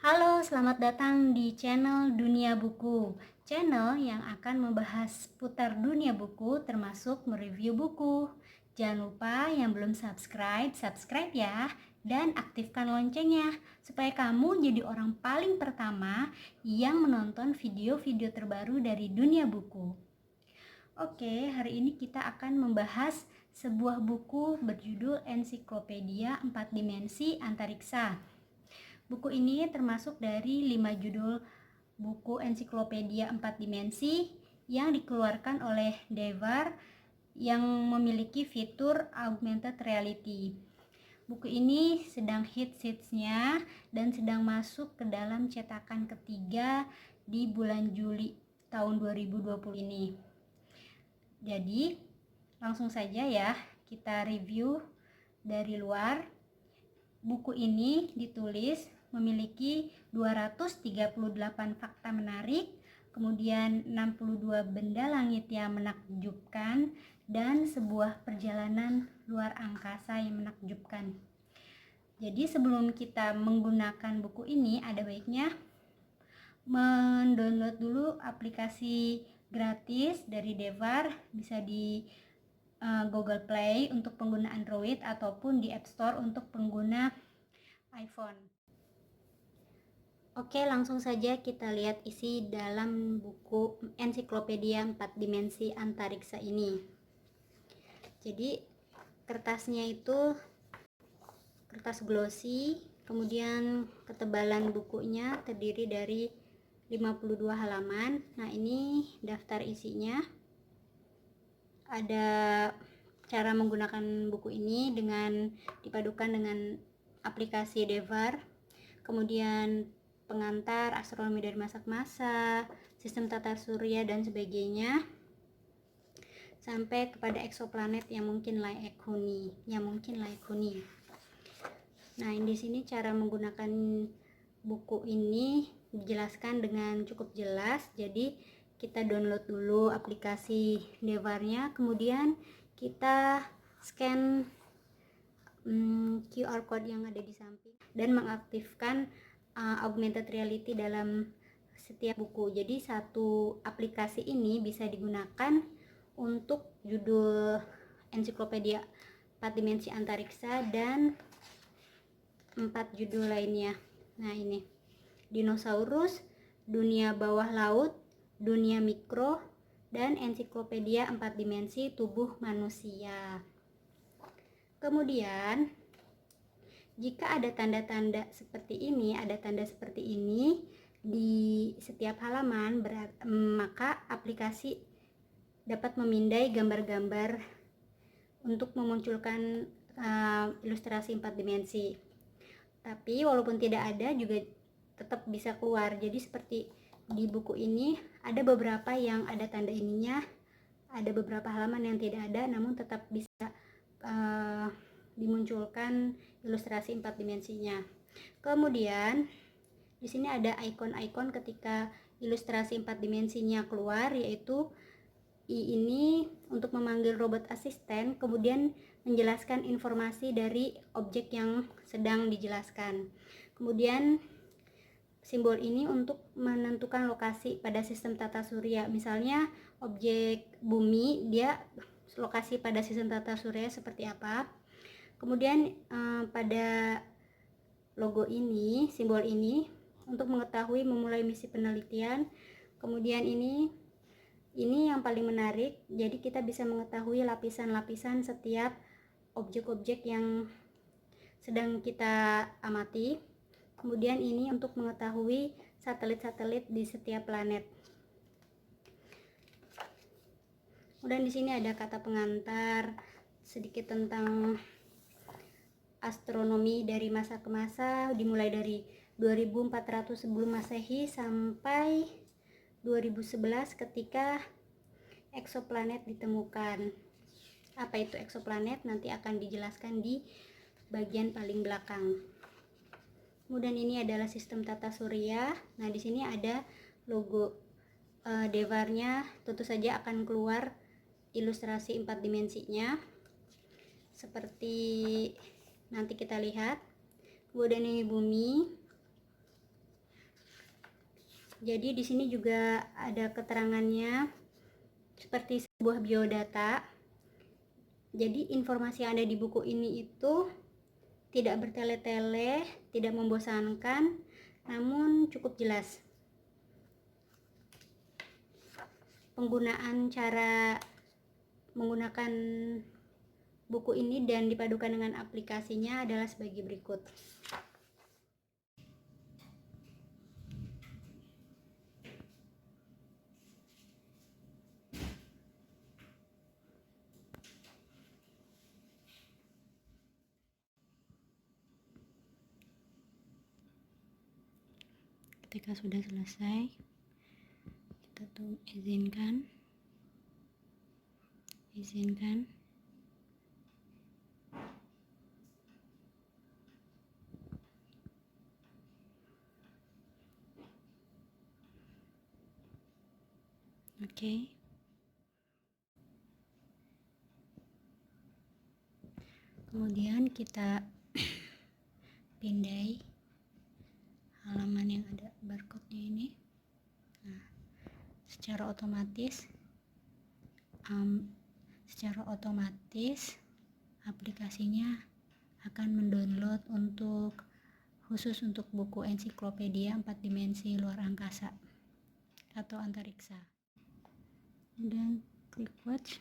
Halo, selamat datang di channel Dunia Buku. Channel yang akan membahas putar dunia buku termasuk mereview buku. Jangan lupa yang belum subscribe, subscribe ya. Dan aktifkan loncengnya supaya kamu jadi orang paling pertama yang menonton video-video terbaru dari dunia buku. Oke, hari ini kita akan membahas sebuah buku berjudul Ensiklopedia 4 Dimensi Antariksa. Buku ini termasuk dari 5 judul buku ensiklopedia 4 dimensi yang dikeluarkan oleh Devar yang memiliki fitur augmented reality. Buku ini sedang hits-hitsnya dan sedang masuk ke dalam cetakan ketiga di bulan Juli tahun 2020 ini. Jadi, langsung saja ya kita review dari luar. Buku ini ditulis memiliki 238 fakta menarik, kemudian 62 benda langit yang menakjubkan, dan sebuah perjalanan luar angkasa yang menakjubkan. Jadi sebelum kita menggunakan buku ini, ada baiknya mendownload dulu aplikasi gratis dari Devar, bisa di Google Play untuk pengguna Android ataupun di App Store untuk pengguna iPhone. Oke, langsung saja kita lihat isi dalam buku Ensiklopedia 4 Dimensi Antariksa ini. Jadi kertasnya itu kertas glossy, kemudian ketebalan bukunya terdiri dari 52 halaman. Nah, ini daftar isinya. Ada cara menggunakan buku ini dengan dipadukan dengan aplikasi Devar, kemudian pengantar, astronomi dari masa ke masa, sistem tata surya dan sebagainya, sampai kepada eksoplanet yang mungkin layak huni. Nah, di sini cara menggunakan buku ini dijelaskan dengan cukup jelas. Jadi kita download dulu aplikasi Devarnya, kemudian kita scan QR code yang ada di samping dan mengaktifkan augmented reality dalam setiap buku. Jadi satu aplikasi ini bisa digunakan untuk judul ensiklopedia 4 dimensi antariksa dan 4 judul lainnya. Nah, ini dinosaurus, dunia bawah laut, dunia mikro, dan ensiklopedia 4 dimensi tubuh manusia. Kemudian jika ada tanda-tanda seperti ini di setiap halaman, maka aplikasi dapat memindai gambar-gambar untuk memunculkan ilustrasi 4 dimensi. Tapi walaupun tidak ada juga tetap bisa keluar. Jadi seperti di buku ini ada beberapa yang ada tanda ininya, ada beberapa halaman yang tidak ada, namun tetap bisa dimunculkan ilustrasi 4 dimensinya. Kemudian di sini ada ikon-ikon ketika ilustrasi 4 dimensinya keluar, yaitu I ini untuk memanggil robot asisten, kemudian menjelaskan informasi dari objek yang sedang dijelaskan. Kemudian simbol ini untuk menentukan lokasi pada sistem tata surya. Misalnya objek bumi, dia lokasi pada sistem tata surya seperti apa. Kemudian pada logo ini, simbol ini untuk mengetahui memulai misi penelitian. Kemudian ini yang paling menarik, jadi kita bisa mengetahui lapisan-lapisan setiap objek-objek yang sedang kita amati. Kemudian ini untuk mengetahui satelit-satelit di setiap planet. Kemudian di sini ada kata pengantar, sedikit tentang astronomi dari masa ke masa, dimulai dari 2400 sebelum Masehi sampai 2011 ketika eksoplanet ditemukan. Apa itu eksoplanet? Nanti akan dijelaskan di bagian paling belakang. Kemudian ini adalah sistem tata surya. Nah, di sini ada logo Devarnya. Tentu saja akan keluar ilustrasi 4 dimensinya. Seperti nanti kita lihat. Kemudian ini bumi. Jadi di sini juga ada keterangannya seperti sebuah biodata. Jadi informasi yang ada di buku ini itu tidak bertele-tele, tidak membosankan, namun cukup jelas. Cara menggunakan buku ini dan dipadukan dengan aplikasinya adalah sebagai berikut. Ketika sudah selesai, kita tuh izinkan. Oke. Kemudian kita pindai halaman yang ada barcode-nya ini. Nah, secara otomatis aplikasinya akan mendownload khusus untuk buku ensiklopedia 4 dimensi luar angkasa atau antariksa. Dan klik watch.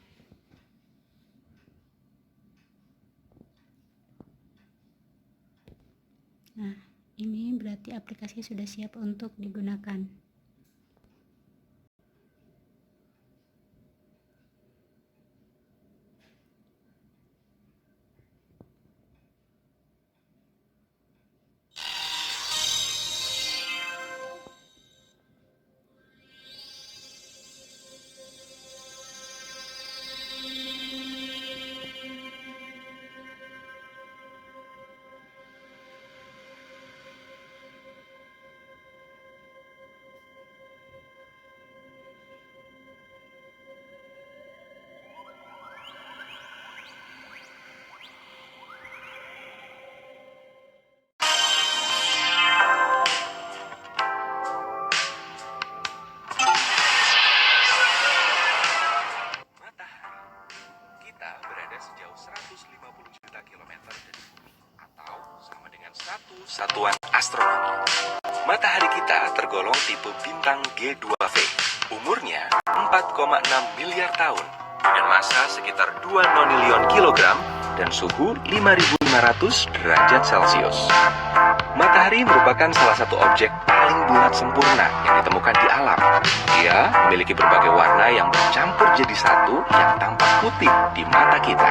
Nah, ini berarti aplikasi sudah siap untuk digunakan. sejauh 150 juta kilometer dari bumi atau sama dengan 1 satuan astronomi. Matahari kita tergolong tipe bintang G2V. Umurnya 4,6 miliar tahun dengan massa sekitar 2 nonilion kilogram dan suhu 5.500 derajat Celcius. Matahari merupakan salah satu objek paling bulat sempurna yang ditemukan di alam. Ia memiliki berbagai warna yang bercampur jadi satu yang tampak putih di mata kita.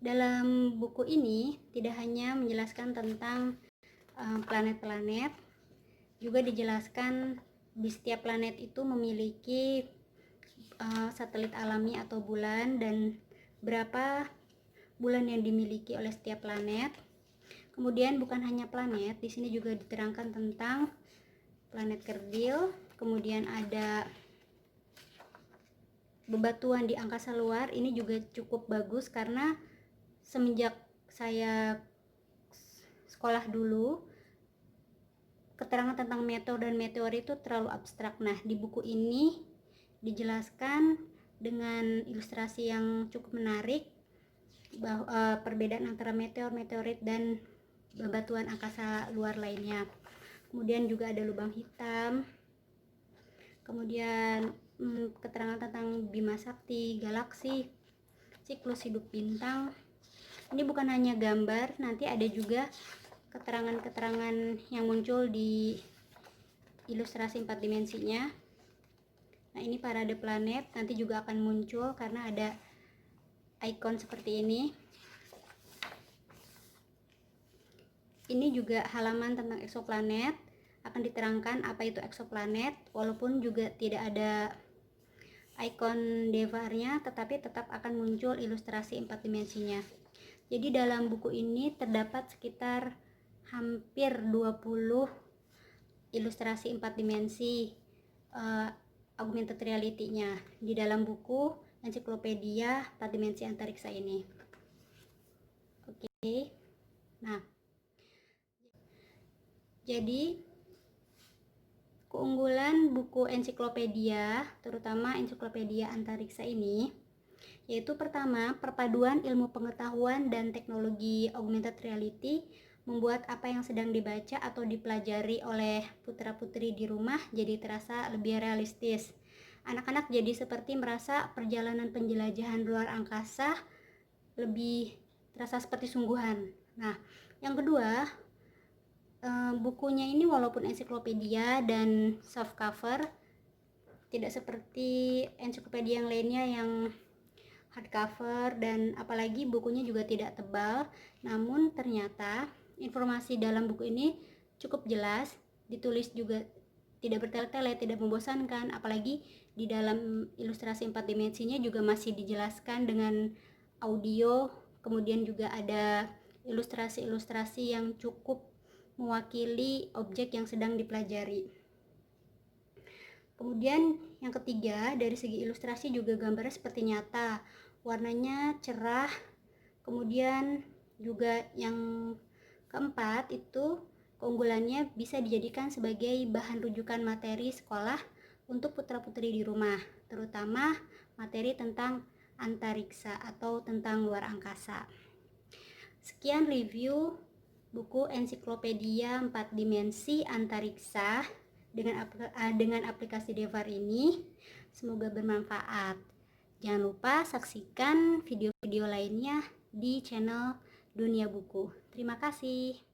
Dalam buku ini tidak hanya menjelaskan tentang planet-planet, juga dijelaskan di setiap planet itu memiliki satelit alami atau bulan dan berapa bulan yang dimiliki oleh setiap planet. Kemudian bukan hanya planet, di sini juga diterangkan tentang planet kerdil, kemudian ada bebatuan di angkasa luar. Ini juga cukup bagus karena semenjak saya sekolah dulu, keterangan tentang meteor dan meteor itu terlalu abstrak. Nah, di buku ini dijelaskan dengan ilustrasi yang cukup menarik bahwa perbedaan antara meteor, meteorit dan bebatuan angkasa luar lainnya. Kemudian juga ada lubang hitam. Kemudian keterangan tentang Bima Sakti, galaksi, siklus hidup bintang. Ini bukan hanya gambar, nanti ada juga keterangan-keterangan yang muncul di ilustrasi 4 dimensinya. Nah, ini parade planet nanti juga akan muncul karena ada ikon seperti ini. Ini juga halaman tentang eksoplanet, akan diterangkan apa itu eksoplanet, walaupun juga tidak ada ikon devarnya, tetapi tetap akan muncul ilustrasi 4 dimensinya. Jadi dalam buku ini terdapat sekitar hampir 20 ilustrasi 4 dimensi augmented reality-nya di dalam buku ensiklopedia 4 dimensi antariksa ini. Oke. Nah, jadi keunggulan buku ensiklopedia, terutama ensiklopedia antariksa ini, yaitu pertama, perpaduan ilmu pengetahuan dan teknologi augmented reality membuat apa yang sedang dibaca atau dipelajari oleh putra-putri di rumah jadi terasa lebih realistis. Anak-anak jadi seperti merasa perjalanan penjelajahan luar angkasa lebih terasa seperti sungguhan. Nah, yang kedua, bukunya ini walaupun ensiklopedia dan soft cover, tidak seperti ensiklopedia yang lainnya yang hardcover, dan apalagi bukunya juga tidak tebal. Namun ternyata informasi dalam buku ini cukup jelas, ditulis juga tidak bertele-tele, tidak membosankan, apalagi di dalam ilustrasi 4 dimensinya juga masih dijelaskan dengan audio, kemudian juga ada ilustrasi-ilustrasi yang cukup mewakili objek yang sedang dipelajari. Kemudian yang ketiga, dari segi ilustrasi juga gambarnya seperti nyata, warnanya cerah. Kemudian juga yang keempat itu keunggulannya bisa dijadikan sebagai bahan rujukan materi sekolah untuk putra-putri di rumah, terutama materi tentang antariksa atau tentang luar angkasa. Sekian review buku ensiklopedia 4 dimensi antariksa dengan aplikasi Devar ini. Semoga bermanfaat. Jangan lupa saksikan video-video lainnya di channel Dunia Buku. Terima kasih.